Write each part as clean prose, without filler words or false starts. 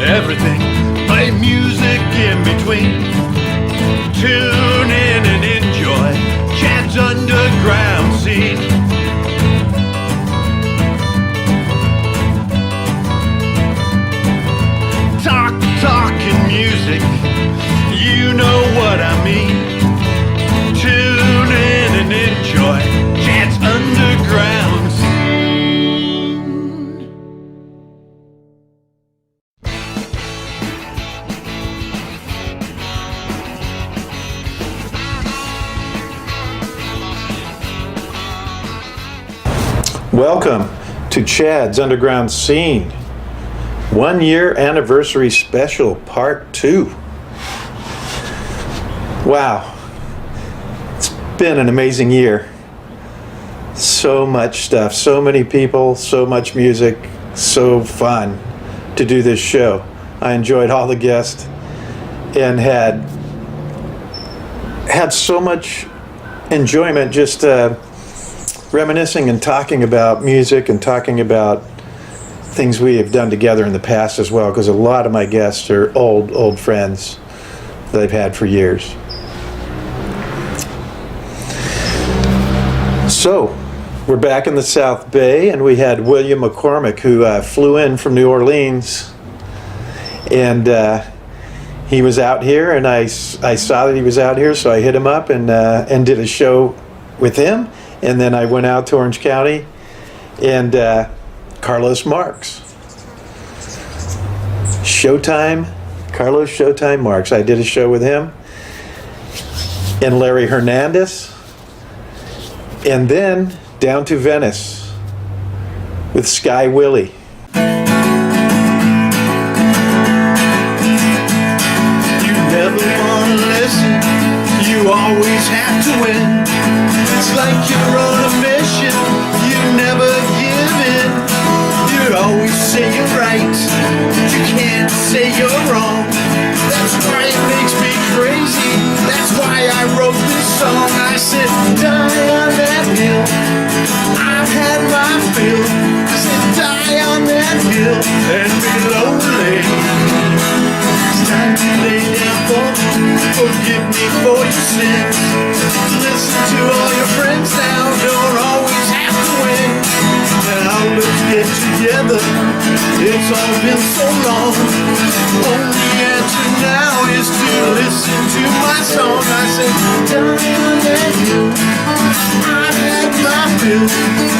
everything. Play music in between. Tune in and enjoy Chad's underground scene. Talking music, you know what I mean. Tune in and enjoy Chad's underground scene. Welcome to Chad's Underground Scene. 1 year anniversary special, part 2. Wow, it's been an amazing year. So much stuff, so many people, so much music, so fun to do this show. I enjoyed all the guests and had so much enjoyment just reminiscing and talking about music and talking about things we have done together in the past as well, because a lot of my guests are old friends that I've had for years. So we're back in the South Bay, and we had William McCormick, who flew in from New Orleans, and he was out here, and I saw that he was out here, so I hit him up and did a show with him, and then I went out to Orange County and Carlos Marx. Carlos Showtime Marx. I did a show with him. And Larry Hernandez. And then down to Venice with Sky Willie. You never want to listen, you always have to win. It's like you're on a mission, you never give in. You always say you're right, but you can't say you're wrong. That's why it makes me crazy, that's why I wrote this song. I said, die on that hill, I've had my fill. I said, die on that hill and be lonely. It's time to lay down for me, forgive me for your sins. Listen to all your friends now, don't always have to win. Now let's get together, it's all been so long. Only answer now is to listen to my song. I said, die on that hill, I had my fill.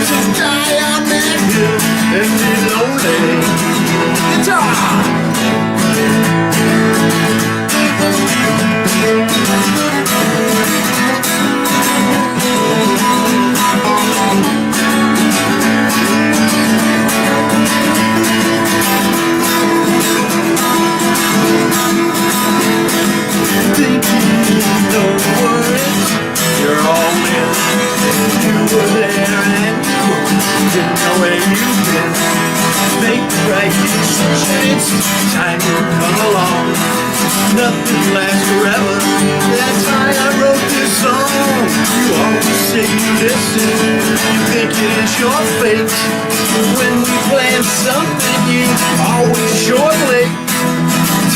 So die on that hill and be lonely. Guitar! You're all in. You were there and you didn't know where you've been. Make the right decisions, time will come along. Nothing lasts forever, that's why I wrote this song. You always say you listen, you think it is your fate. When we plan something, you always short late.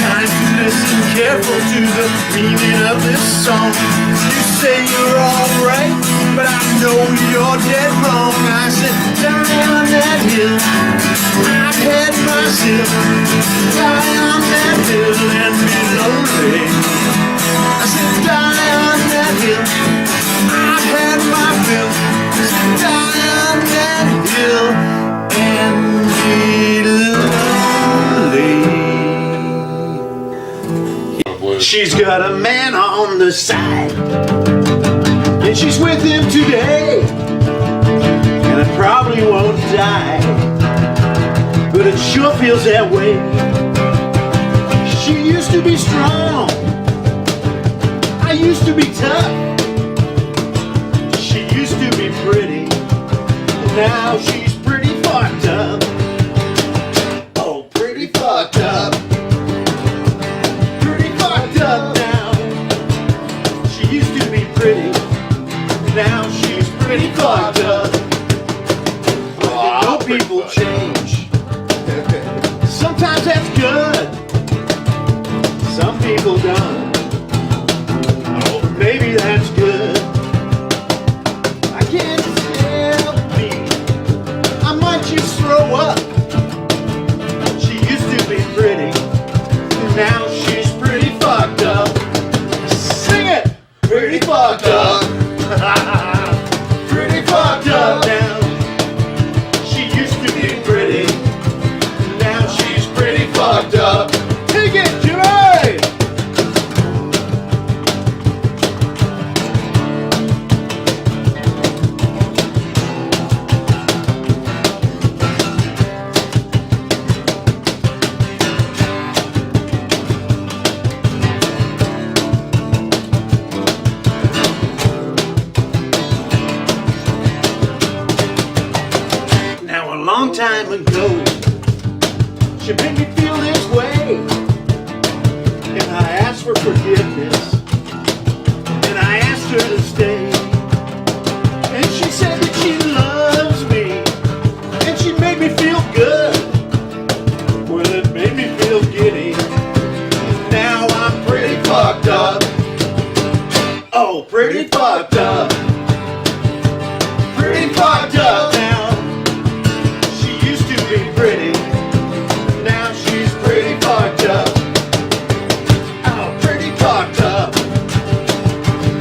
Time to listen careful to the meaning of this song. You say you're alright, but I know you're dead wrong. I said, die on that hill, I've had my fill. Die on that hill and be lonely. I said, die on that hill, I've had my fill. I said, die on that hill and be lonely. She's got a man on the side, and she's with him today, and it probably won't die, but it sure feels that way. She used to be strong, I used to be tough. She used to be pretty, and now she's pretty fucked up. Oh, pretty fucked up. Up now. She used to be pretty, now she's pretty fucked up. But you know people change. Sometimes that's good, people done. Oh, maybe that's good. I can't help me. I might just throw up. She used to be pretty. Now she's pretty fucked up. Sing it! Pretty fucked up. Pretty fucked up now. She used to be pretty. Now she's pretty fucked up. Take it, Jimmy! Now a long time ago, she made me feel this way, and I asked for forgiveness, and I asked her to stay, and she said that she loves me, and she made me feel good. Well, it made me feel giddy. Now I'm pretty fucked up. Oh, pretty fucked up. Pretty fucked up now. She used to be pretty. Now she's pretty fucked up. Oh, pretty fucked up.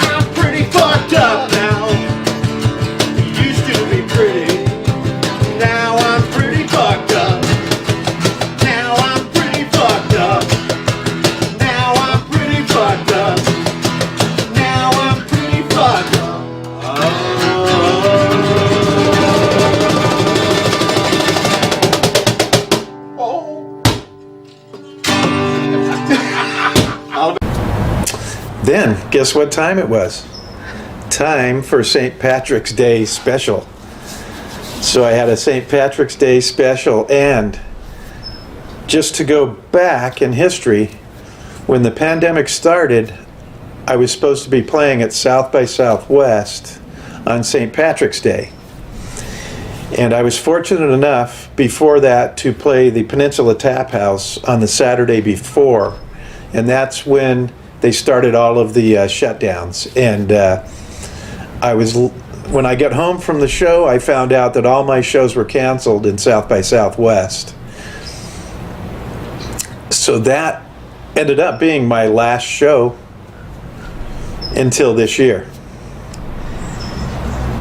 I'm pretty fucked up now. Used to be pretty. Now I'm pretty fucked up. Now I'm pretty fucked up. Now I'm pretty fucked up. Now I'm pretty fucked up. Then, guess what time it was? Time for St. Patrick's Day special. So I had a St. Patrick's Day special, and just to go back in history, when the pandemic started, I was supposed to be playing at South by Southwest on St. Patrick's Day. And I was fortunate enough before that to play the Peninsula Tap House on the Saturday before. And that's when they started all of the shutdowns. And when I got home from the show, I found out that all my shows were canceled in South by Southwest. So that ended up being my last show until this year.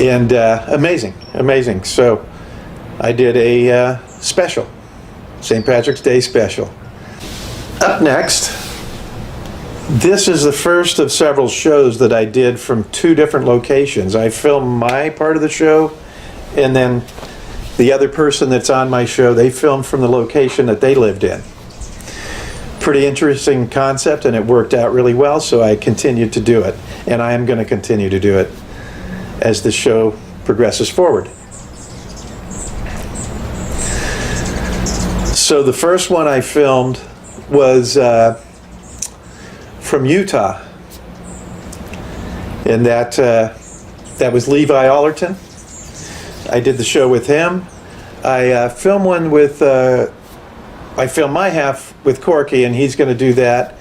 And amazing. So I did a special, St. Patrick's Day special. Up next, this is the first of several shows that I did from two different locations. I filmed my part of the show, and then the other person that's on my show, they filmed from the location that they lived in. Pretty interesting concept, and it worked out really well, so I continued to do it. And I am going to continue to do it as the show progresses forward. So the first one I filmed was from Utah, and that was Levi Allerton. I did the show with him. I filmed one with I filmed my half with Corky, and he's going to do that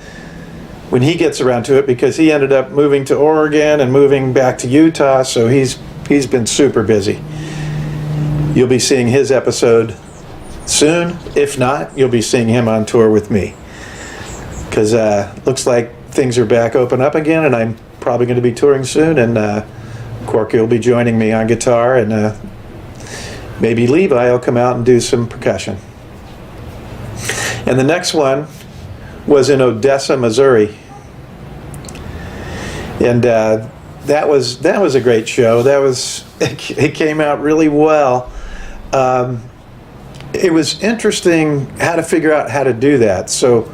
when he gets around to it, because he ended up moving to Oregon and moving back to Utah, so he's been super busy. You'll be seeing his episode soon. If not, you'll be seeing him on tour with me, because looks like things are back open up again, and I'm probably going to be touring soon, and Corky will be joining me on guitar, and maybe Levi will come out and do some percussion. And the next one was in Odessa, Missouri, and that was a great show. It came out really well. It was interesting how to figure out how to do that. So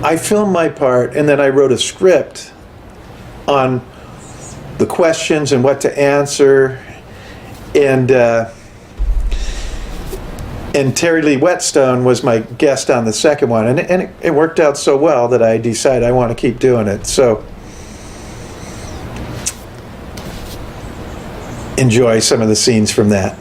I filmed my part, and then I wrote a script on the questions and what to answer, and Terry Lee Whetstone was my guest on the second one, and it worked out so well that I decided I want to keep doing it. So enjoy some of the scenes from that.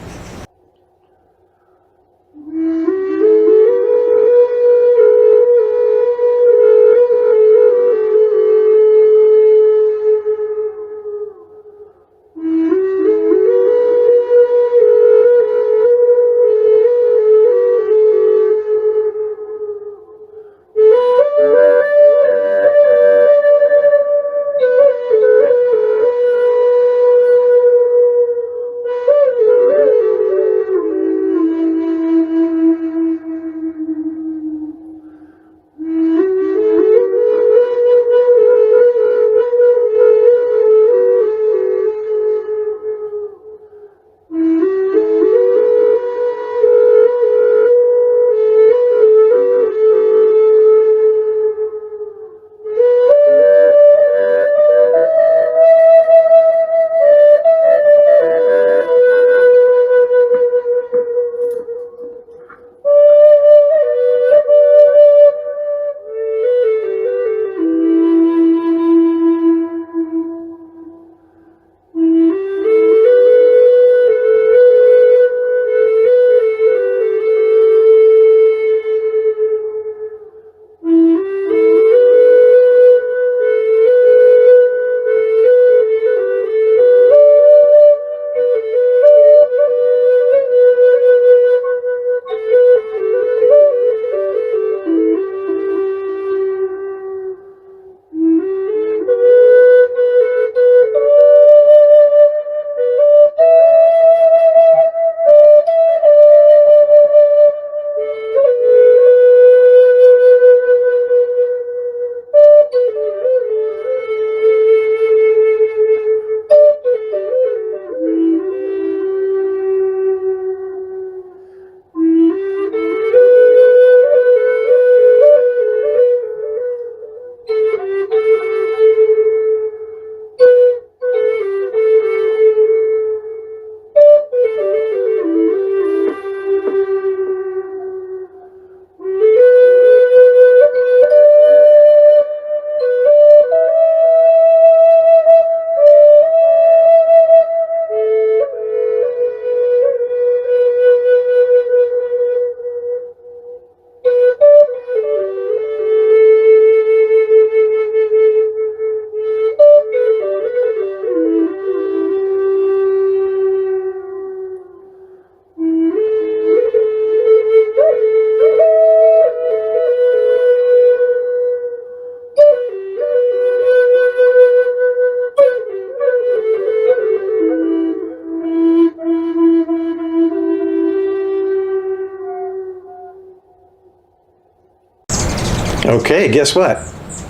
Okay, guess what?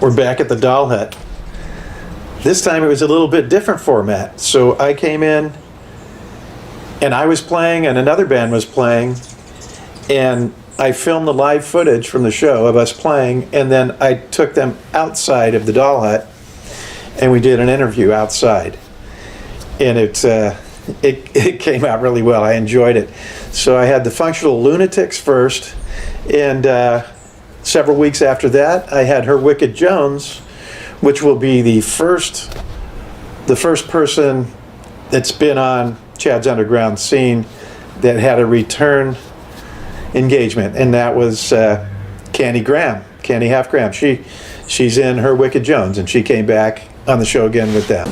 We're back at the Doll Hut. This time it was a little bit different format. So I came in and I was playing and another band was playing, and I filmed the live footage from the show of us playing, and then I took them outside of the Doll Hut and we did an interview outside. And it came out really well. I enjoyed it. So I had the Functional Lunatics first, and several weeks after that, I had Her Wicked Jones, which will be the first person that's been on Chad's Underground Scene that had a return engagement, and that was Candy Graham, Candy Half Graham. She's in Her Wicked Jones, and she came back on the show again with them.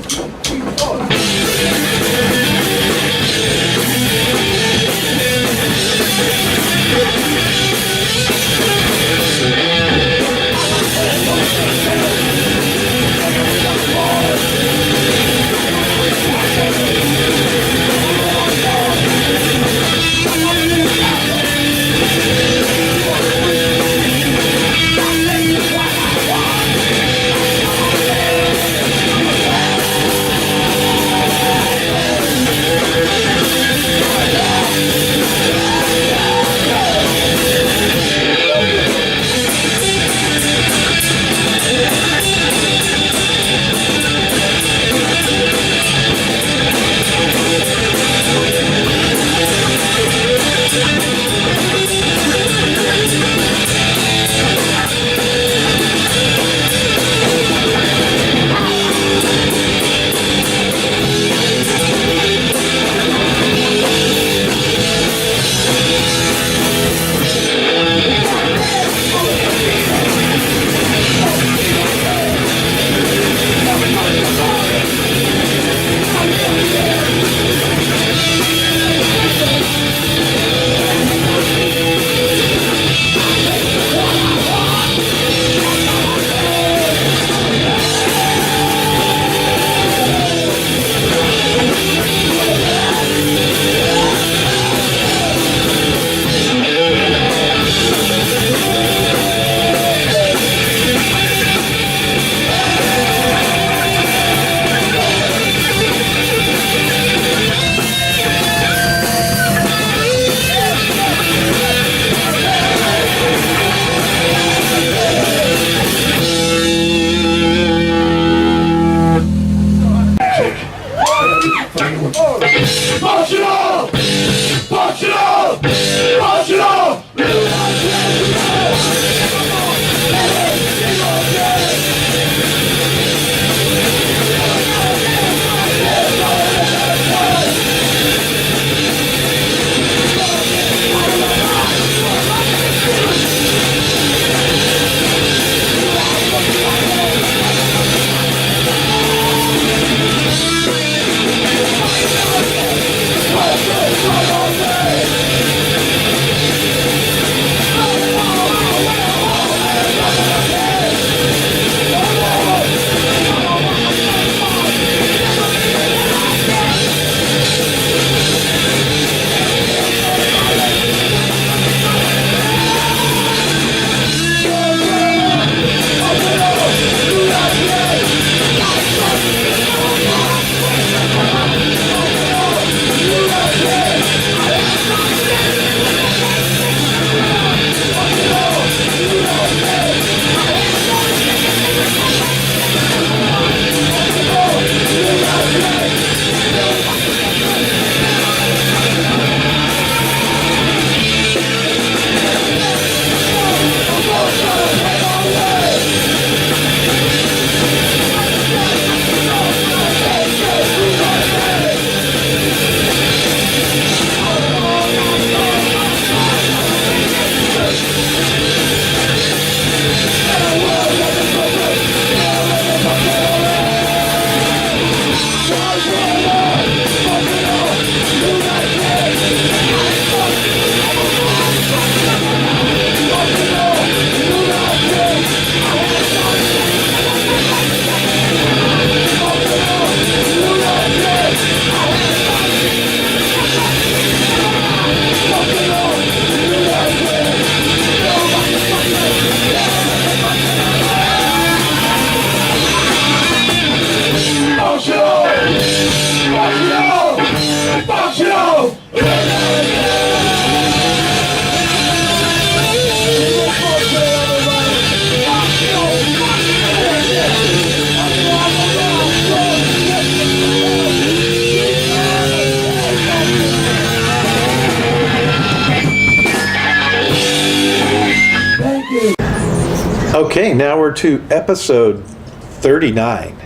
Okay, now we're to episode 39.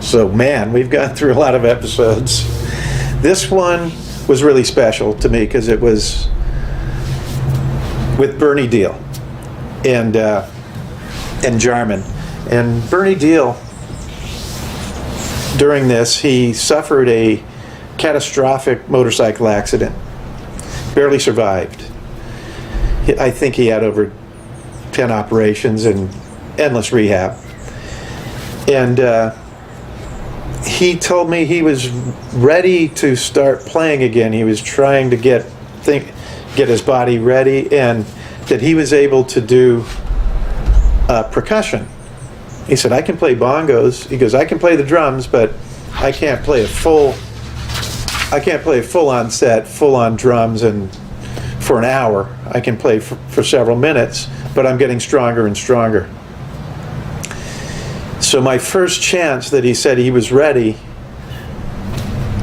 So, man, we've gone through a lot of episodes. This one was really special to me because it was with Bernie Deal and Jarman. And Bernie Deal, during this, he suffered a catastrophic motorcycle accident. Barely survived. I think he had over 10 operations and endless rehab. And he told me he was ready to start playing again. He was trying to get his body ready, and that he was able to do percussion. He said, I can play bongos. He goes, I can play the drums, but I can't play a full-on set, full-on drums and for an hour. I can play for several minutes, but I'm getting stronger and stronger. So my first chance that he said he was ready,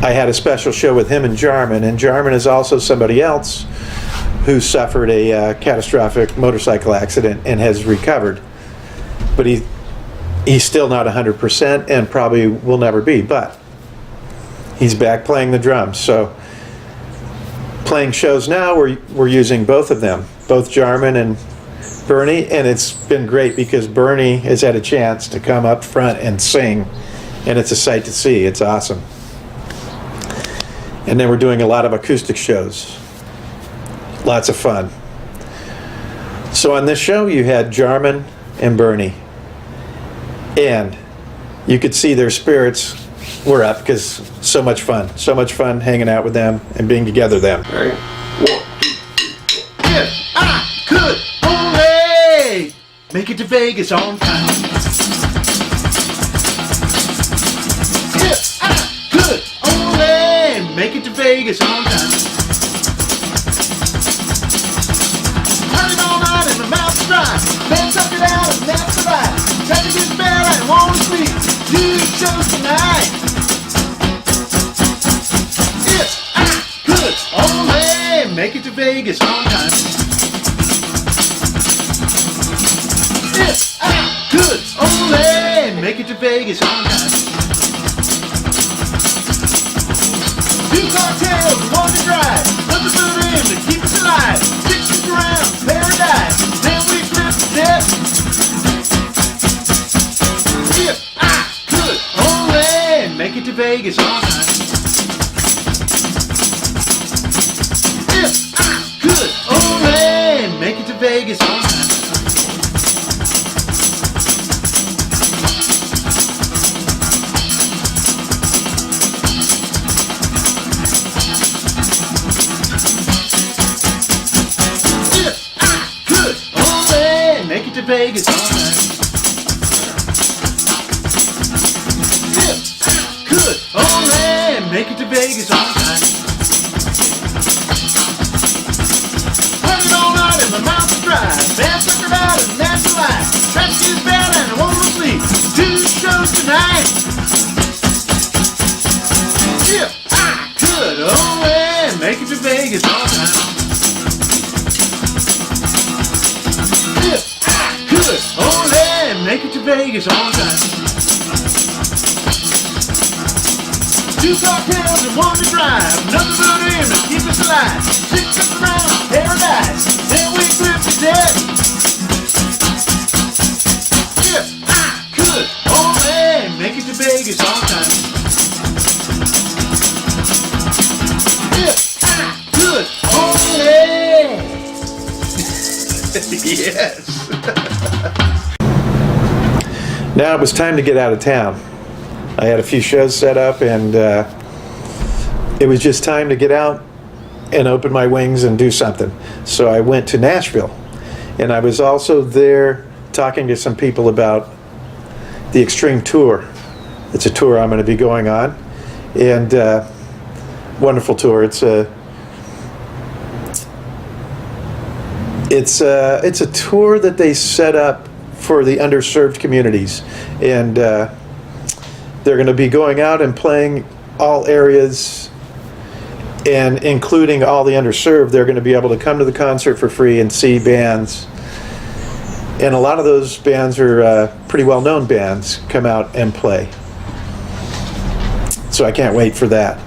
I had a special show with him and Jarman is also somebody else who suffered a catastrophic motorcycle accident and has recovered. But he's still not 100% and probably will never be, but he's back playing the drums. So playing shows now, we're using both of them, both Jarman and Bernie, and it's been great because Bernie has had a chance to come up front and sing, and it's a sight to see. It's awesome. And then we're doing a lot of acoustic shows. Lots of fun. So on this show, you had Jarman and Bernie, and you could see their spirits were up because so much fun hanging out with them and being together them. All right. 1, 2, 3. If I could only make it to Vegas on time. If I could only make it to Vegas on time. Running all night and my mouth's dry. Man, suck it out and that's the right. Trying to get to bed, I don't want to sleep. You chose tonight. If I could only make it to Vegas on time. If I could only make it to Vegas on time. 2 cartels, one to drive, nothing but in to keep us alive. 6 around paradise, then we flip to death. If I could only make it to Vegas on time. If I could only make it to Vegas on time. If I could only make it to Vegas on time. If I could only make it to Vegas on time. Running all night and my mouth is dry. Bad sucker out and that's the life. Traffic is bad and I won't sleep. 2 shows tonight. If I could only make it to Vegas on time. If I could only make it to Vegas on time. 2 cartels and 1 to drive, nothing but in to keep us alive. 6 up around paradise, then we flip to death. If I could only make it to Vegas on time. If I could only. Yes. Now it was time to get out of town. I had a few shows set up, and it was just time to get out and open my wings and do something. So I went to Nashville, and I was also there talking to some people about the Extreme Tour. It's a tour I'm going to be going on, and wonderful tour. It's a tour that they set up for the underserved communities, and they're going to be going out and playing all areas, and including all the underserved. They're going to be able to come to the concert for free and see bands, and a lot of those bands are pretty well-known bands come out and play. So I can't wait for that.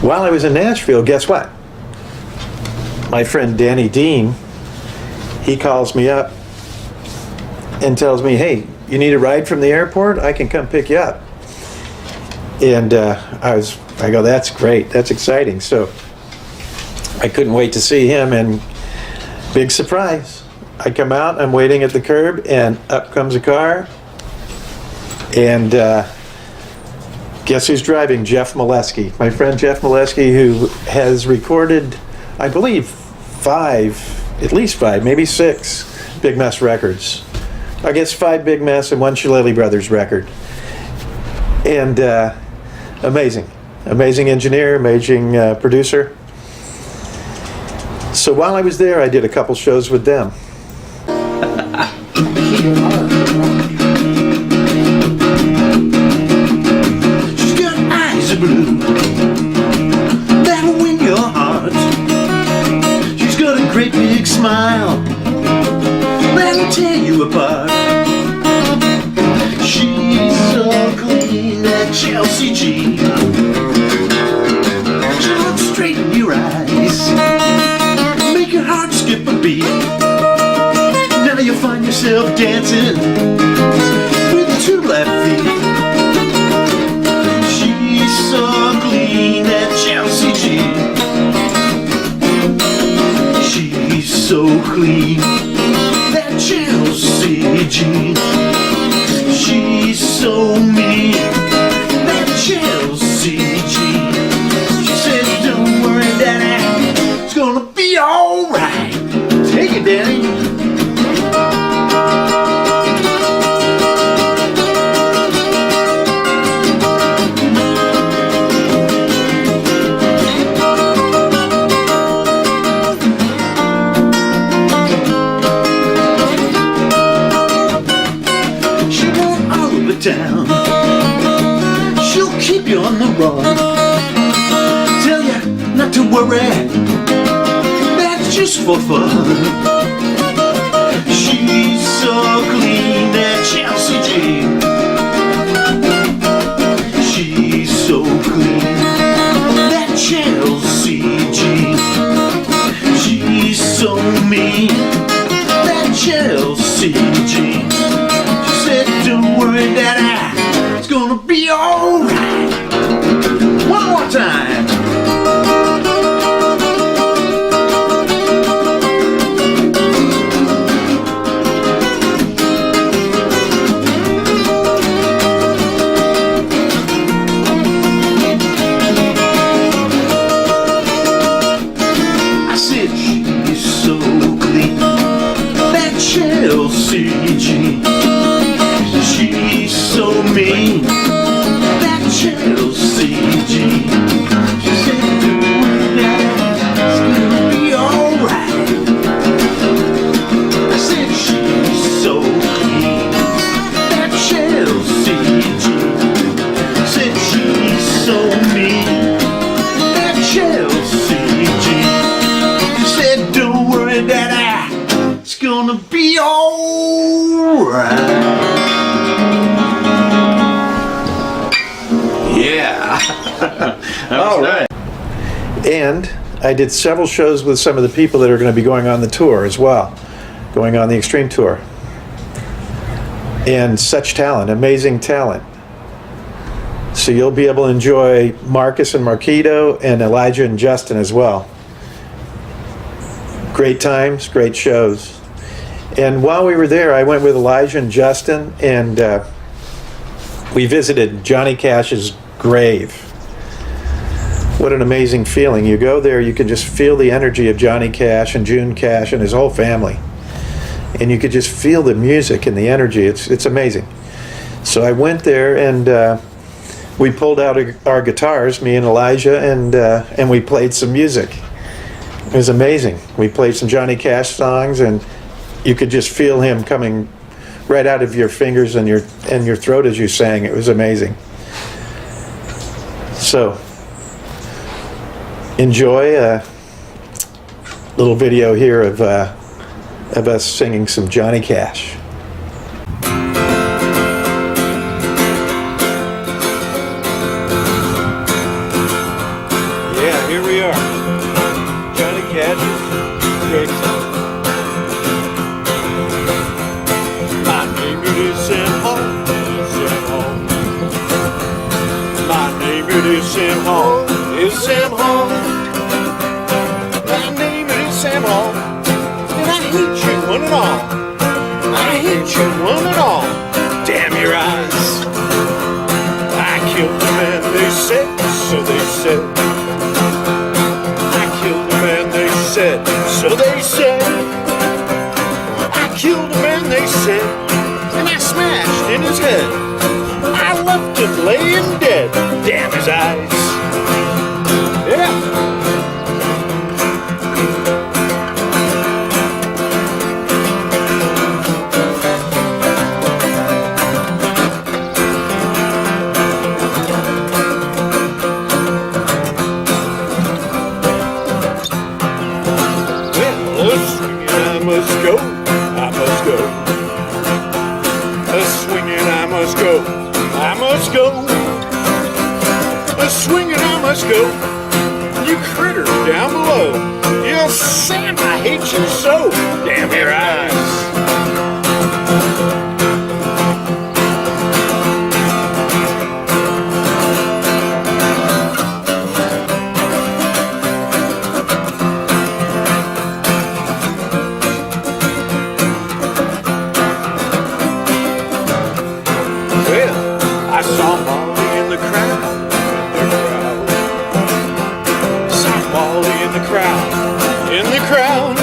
While I was in Nashville, guess what? My friend Danny Dean, he calls me up and tells me, hey, you need a ride from the airport? I can come pick you up. And I go, that's great, that's exciting. So I couldn't wait to see him, and big surprise. I come out, I'm waiting at the curb, and up comes a car, and guess who's driving? Jeff Molesky, my friend Jeff Molesky, who has recorded, I believe, at least five, maybe 6 Big Mess records. I guess 5 Big Mess and 1 Shillelagh Brothers record. And amazing engineer, amazing producer. So while I was there, I did a couple shows with them. She's got eyes of blue that'll win your heart. She's got a great big smile that'll tear you apart. She's so clean, that Chelsea G. She looks straight in your eyes, make your heart skip a beat. Now you find yourself dancing with 2 left feet. She's so clean, that Chelsea G. She's so clean, that Chelsea G. She's so mean, that Chelsea G. She said, don't worry, Daddy, it's gonna be alright. Take it, Daddy. Down. She'll keep you on the run, tell you not to worry, that's just for fun. She's so clean, that Chelsea G. She's so clean, that Chelsea G. She's so mean, that Chelsea G. Don't worry, Daddy, it's gonna be alright. One more time. I said she's so clean, that Chelsea G. She's so mean, that Chelsea G. She said, don't worry, Daddy, it's gonna be alright. I said, she's so clean, that Chelsea G. Said, she's so mean, that Chelsea G. She said, don't worry, Daddy, it's gonna be alright. All right. And I did several shows with some of the people that are going to be going on the tour as well, going on the Extreme Tour. And such talent, amazing talent. So you'll be able to enjoy Marcus and Marquito and Elijah and Justin as well. Great times, great shows. And while we were there, I went with Elijah and Justin, and we visited Johnny Cash's grave. What an amazing feeling. You go there, you can just feel the energy of Johnny Cash and June Cash and his whole family. And you could just feel the music and the energy. It's amazing. So I went there, and we pulled out our guitars, me and Elijah, and we played some music. It was amazing. We played some Johnny Cash songs, and you could just feel him coming right out of your fingers and your throat as you sang. It was amazing. So enjoy a little video here of us singing some Johnny Cash. Yeah, here we are. Johnny Cash's great song. My name is Sam Hall. Sam Hall. My name is Sam Hall. Is Sam Hall. My name is Sam Hall. And I hate you one and all. I hate you one and all. Damn your eyes. I killed the man, they said, so they said. I killed the man, they said, so they said. I killed the man, they said, and I smashed in his head. I left him laying dead. Damn his eyes. Yeah. I must go, I must go. A swinging I must go, I must go. A swinging I must go. You critters down below. Yeah, Sam, I hate you so. Damn your eyes. I saw Molly in the crowd, Saw Molly in the crowd,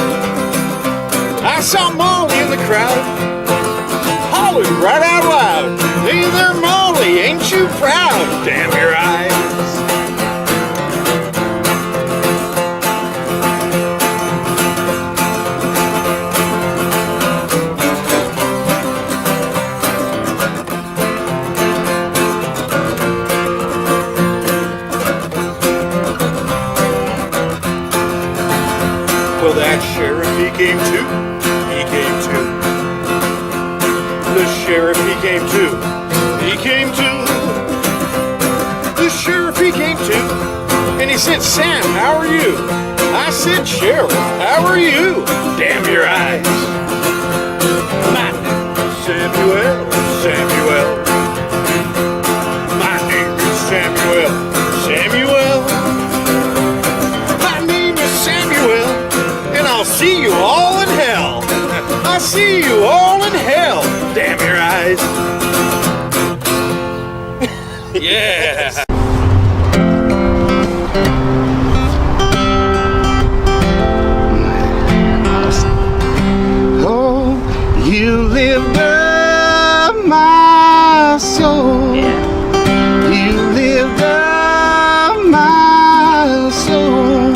I saw Molly in the crowd, hollered right out loud, hey there Molly, ain't you proud? Damn your eyes. Well, that sheriff, he came too. The sheriff, he came too. The sheriff, he came too. And he said, Sam, how are you? I said, Sheriff, how are you? Damn your eyes. My name is Samuel, Samuel. My name is Samuel, Samuel. My name is Samuel. And I'll see you all in hell. I'll see you all in hell. Damn your eyes. Yeah. Oh, you lived up my soul. You lived up my soul.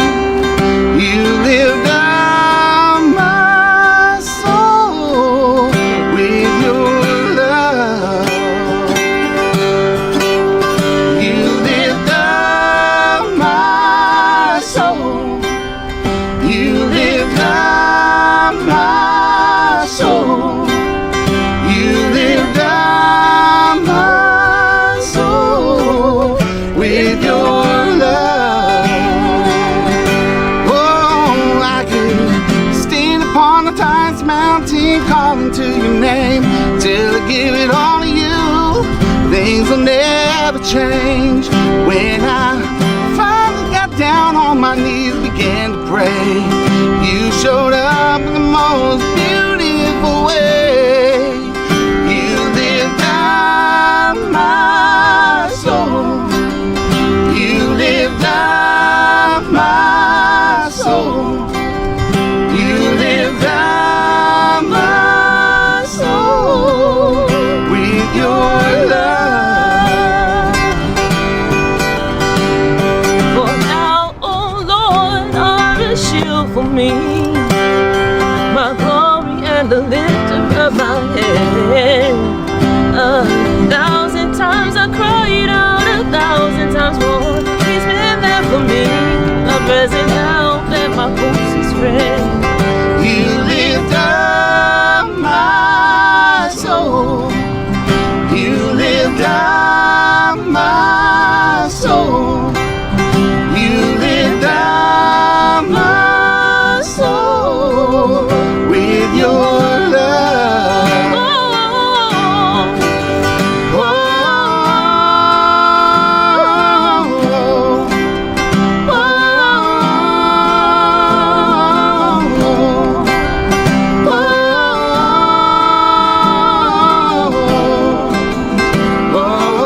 You lived up my soul with your love. You lived up my soul. You lived up my soul. You lived up my soul with your love. Oh, I could stand upon the tallest mountain calling to your name till I give it all to you. Things will never change. When I finally got down on my knees, began to pray, you showed up in the most beautiful way. You lived out my soul. You lived out my soul. You lived out my soul with your love. me, my glory and the lifter of my head. 1,000 times I cried out, 1,000 times more. He's been there for me, a present help and my closest friend. You lift up my soul. You lift up my soul. You lift up my soul with your love. Oh,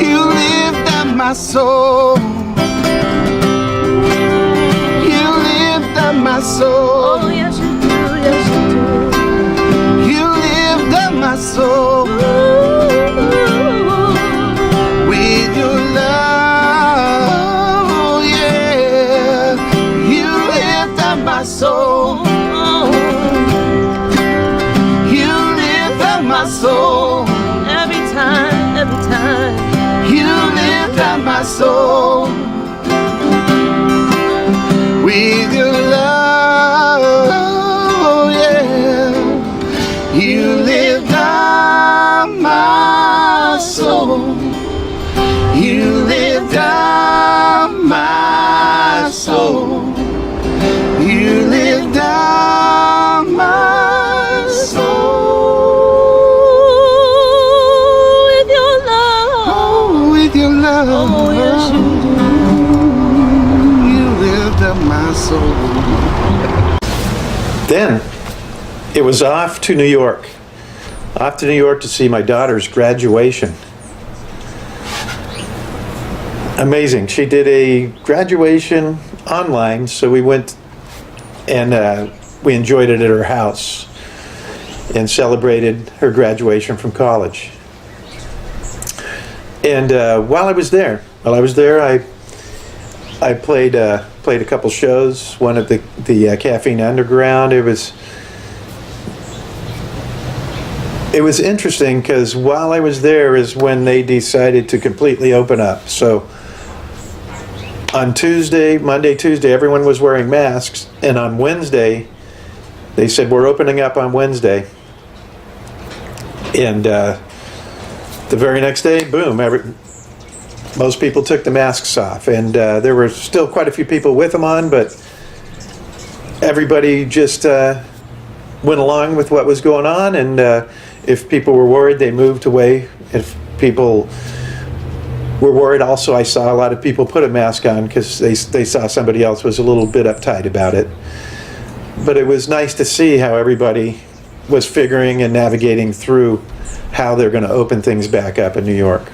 you lift up my soul. You lift up my soul. oh, yes you do, yes you do. You lift up my soul with your love. Oh, yeah. You lift up my soul. You lift up my soul. Every time, every time. You lift up my soul with your love. Oh, yeah. You lift up my soul. You lift up my soul. You lift up my soul With your love. oh, with your love. Oh, yes you You lift up my soul. Then it was off to New York. Off to New York to see my daughter's graduation. Amazing. She did a graduation online, so we went and we enjoyed it at her house and celebrated her graduation from college. And while I was there, I played a couple shows. One at the Caffeine Underground. It was interesting because while I was there is when they decided to completely open up. So on Monday, Tuesday, everyone was wearing masks, and on Wednesday, they said we're opening up on Wednesday. And the very next day, boom! Most people took the masks off, and there were still quite a few people with them on, but everybody just went along with what was going on, and if people were worried, they moved away. If people were worried, also I saw a lot of people put a mask on because they saw somebody else was a little bit uptight about it. But it was nice to see how everybody was figuring and navigating through how they're going to open things back up in New York.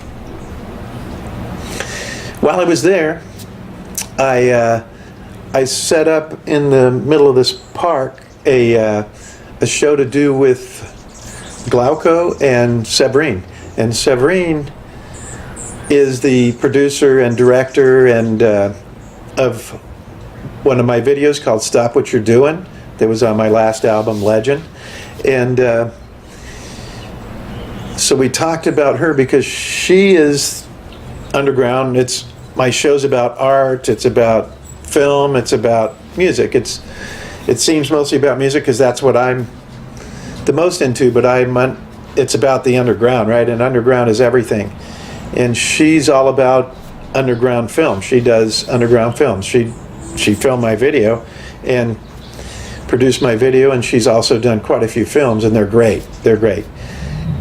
While I was there, I set up in the middle of this park a show to do with Glauco and Severine. And Severine is the producer and director and of one of my videos called Stop What You're Doing that was on my last album, Legend. And so we talked about her because she is underground. My show's about art, it's about film, it's about music. It seems mostly about music because that's what I'm the most into, but it's about the underground, right? And underground is everything. And she's all about underground film. She does underground films. She filmed my video and produced my video, and she's also done quite a few films, and they're great. They're great.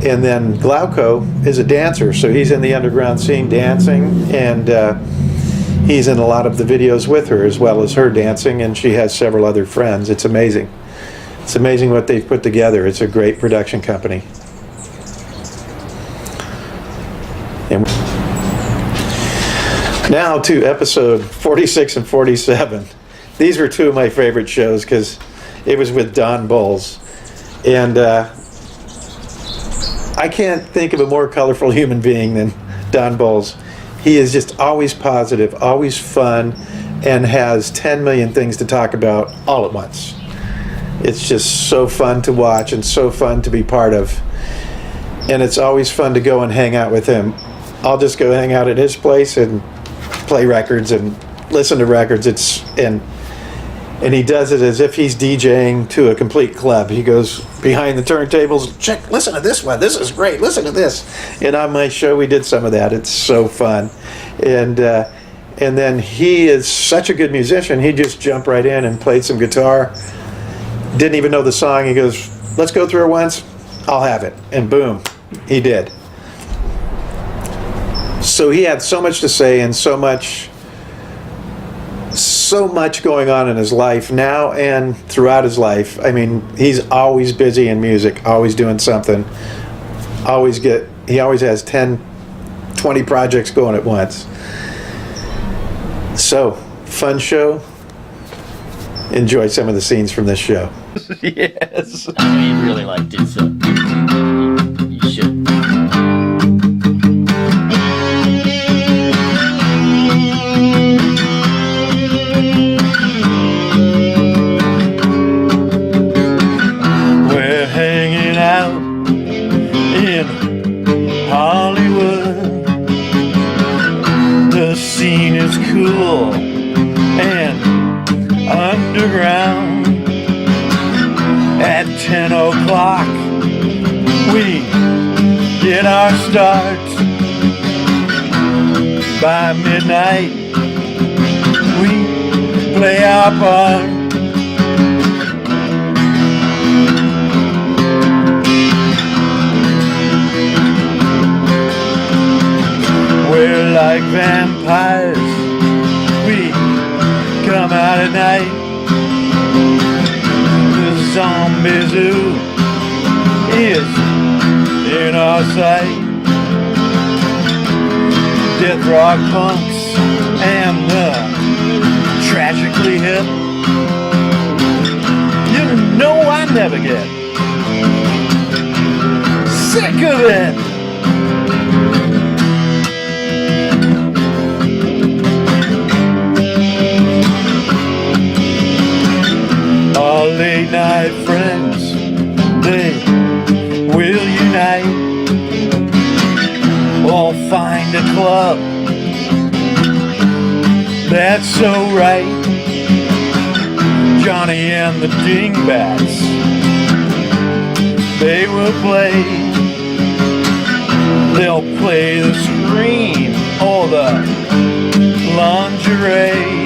And then Glauco is a dancer, so he's in the underground scene dancing, and he's in a lot of the videos with her as well as her dancing, and she has several other friends. It's amazing. It's amazing what they've put together. It's a great production company. And now to episode 46 and 47. These were two of my favorite shows because it was with Don Bolles. And I can't think of a more colorful human being than Don Bolles. he is just always positive, always fun, and has 10 million things to talk about all at once. It's just so fun to watch and so fun to be part of. And it's always fun to go and hang out with him. I'll just go hang out at his place and play records and listen to records. And he does it as if he's DJing to a complete club. He goes behind the turntables, check, listen to this one, this is great, listen to this. And on my show we did some of that. It's so fun. And then he is such a good musician, he just jumped right in and played some guitar. Didn't even know the song. He goes, let's go through it once, I'll have it. And boom, he did. So he had so much to say and so much going on in his life now and throughout his life. I mean, he's always busy in music, always doing something. He always has 10, 20 projects going at once. So, fun show. Enjoy some of the scenes from this show. Yes. I know you really liked it, so you should. We're hanging out in Hollywood. The scene is cool and underground. At 10 o'clock we get our start. By midnight we play our part. We're like vampires, we come out at night. The zombie zoo is in our sight. Death rock punks and the tragically hip. You know I never get sick of it. Our late night friends, they will unite. We'll find a club that's so right. Johnny and the Dingbats, they will play. They'll play the scream or the lingerie.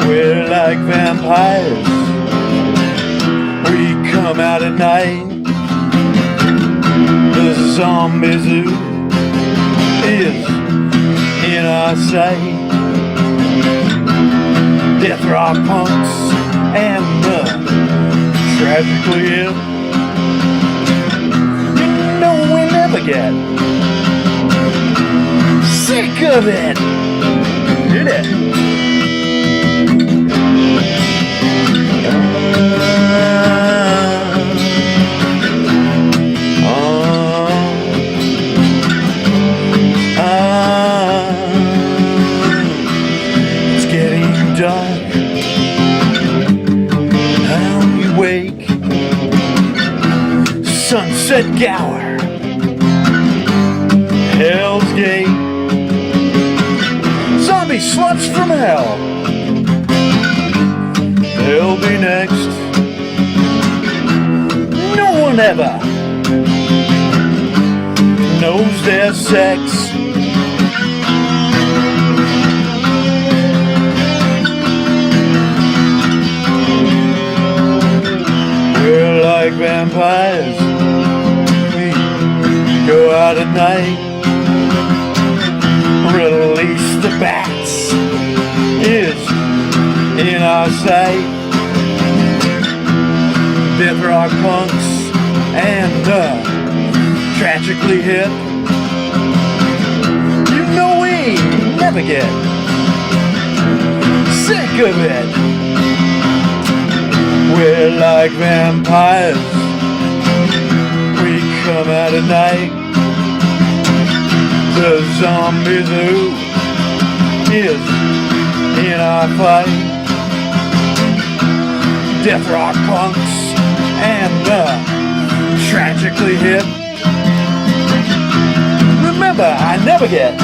We're like vampires, we come out at night. The zombie zoo is in our sight. Death rock punks and the tragically ill. You know we never get sick of it. Did it? It's getting dark. Now we wake. Sunset Gower, Hell's Gate, zombie sluts from hell. They'll be next. No one ever knows their sex. We're like vampires, we go out at night. Release the bats is in our sight. Death rock punks and tragically hip. You know we never get sick of it. We're like vampires. We come out at night. The zombie zoo is in our fight. Death rock punks and tragically hip. Remember, I never get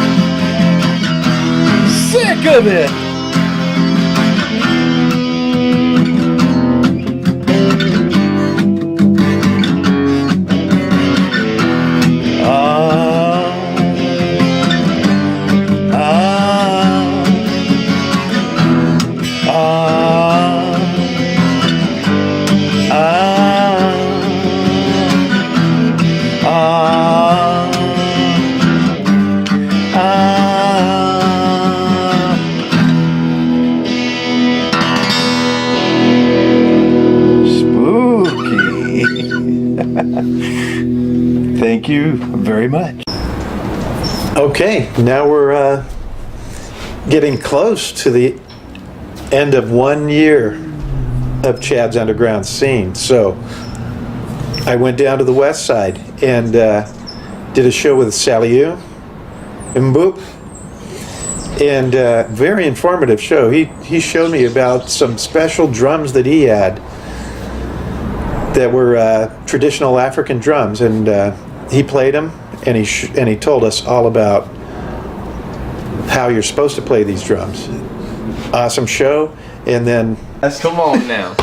sick of it. Thank you very much. Okay, now we're getting close to the end of 1 year of Chad's Underground Scene. So I went down to the west side and did a show with Sally Yu and Boop. And very informative show. He showed me about some special drums that he had that were traditional African drums, and he played them, and he told us all about how you're supposed to play these drums. Awesome show, and then Come on now.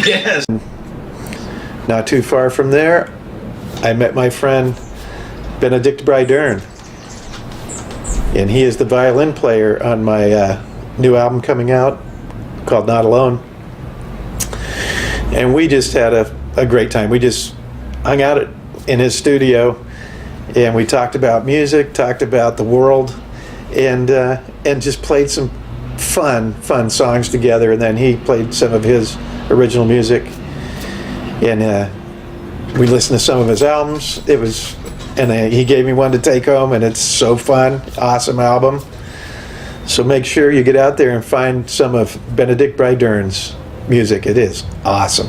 Yes. Not too far from there, I met my friend Benedict Brydern, and he is the violin player on my new album coming out called Not Alone. And we just had a great time. We just hung out in his studio, and we talked about music, talked about the world, and just played some fun songs together. And then he played some of his original music, and we listened to some of his albums. He gave me one to take home, and it's so fun. Awesome album. So make sure you get out there and find some of Benedict Brydern's music. It is awesome.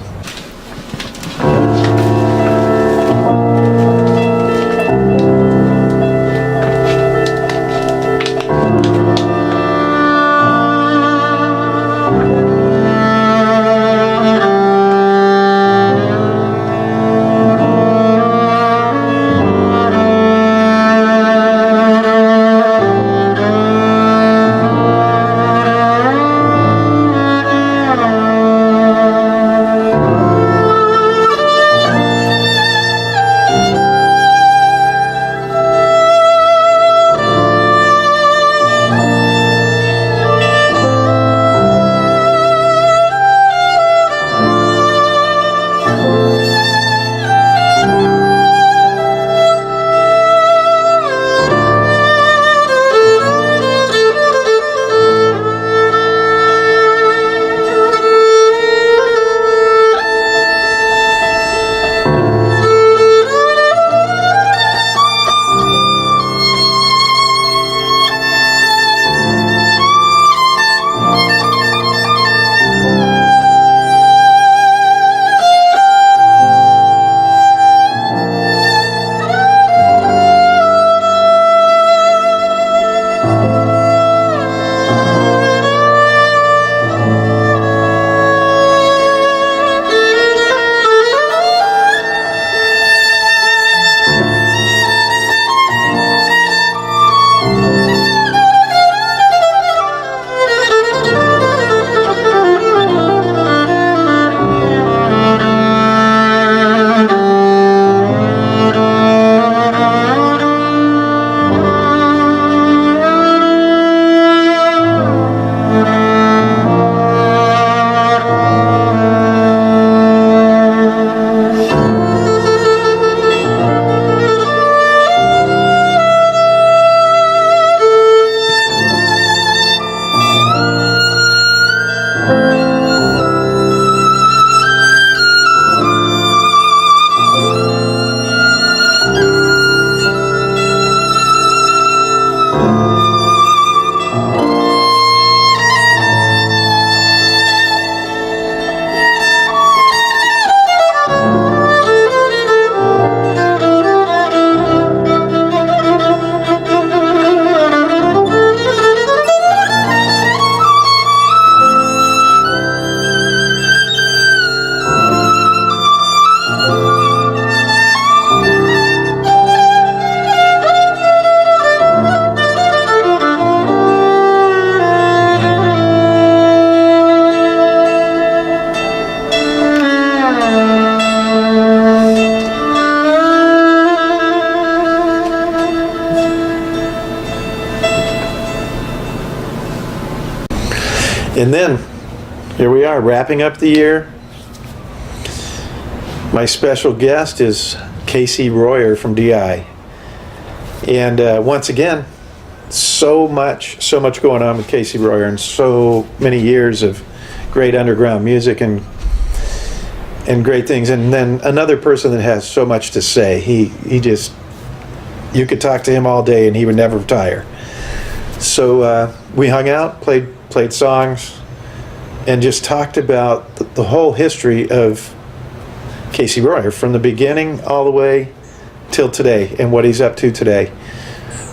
And then, here we are, wrapping up the year. My special guest is Casey Royer from DI. And once again, so much going on with Casey Royer, and so many years of great underground music and great things. And then another person that has so much to say. He just, you could talk to him all day and he would never retire. So we hung out, played songs, and just talked about the whole history of Casey Royer from the beginning all the way till today, and what he's up to today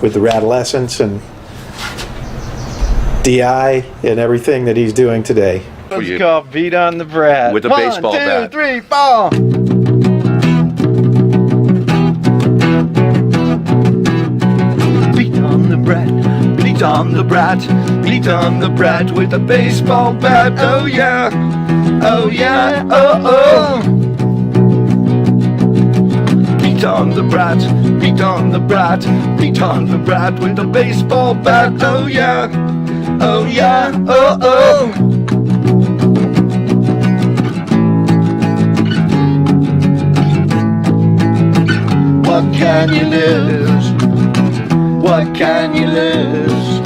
with the Radolescents and DI and everything that he's doing today. Let's go beat on the brat. With a baseball bat. 1, 2, 3, 4. Beat on the brat, beat on the brat, beat on the brat with a baseball bat. Oh yeah, oh yeah, oh oh. Beat on the brat, beat on the brat, beat on the brat with a baseball bat. Oh yeah, oh yeah, oh oh. What can you lose? What can you lose?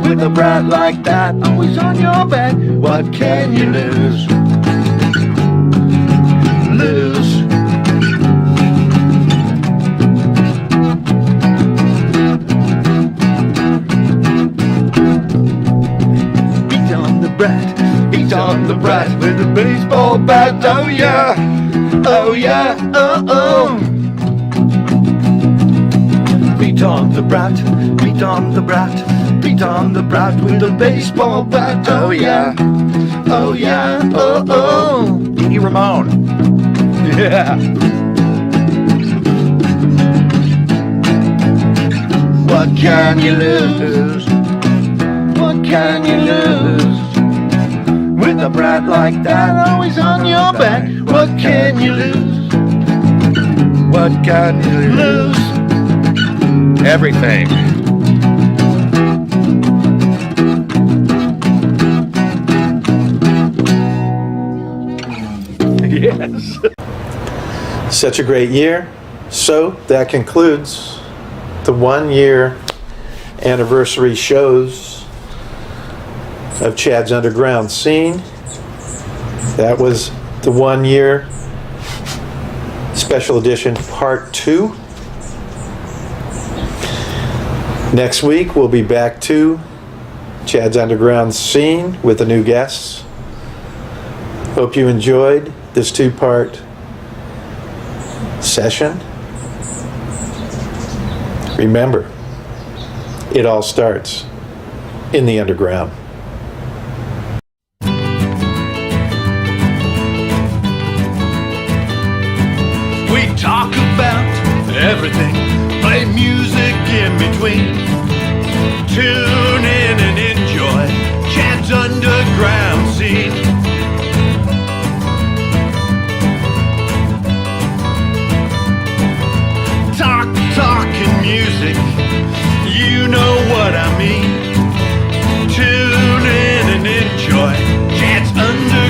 With a brat like that always on your back, what can you lose? Lose. the brat with the baseball bat. Oh yeah, oh yeah, oh oh. Beat on the brat, beat on the brat, beat on the brat with the baseball bat. Oh yeah, oh yeah, oh oh. Dee Ramone. Yeah. What can you lose? What can you lose? With a brat like that always on your back. What can you lose? What can you lose? Everything. Yes. Such a great year. So that concludes the 1 year anniversary shows of Chad's Underground Scene. That was the 1 year special edition part 2. Next week we'll be back to Chad's Underground Scene with the new guests. Hope you enjoyed this 2-part session. Remember, it all starts in the underground. We talk about everything, play music in between. Tune in and enjoy Chad's Underground Scene. Talking music, you know what I mean.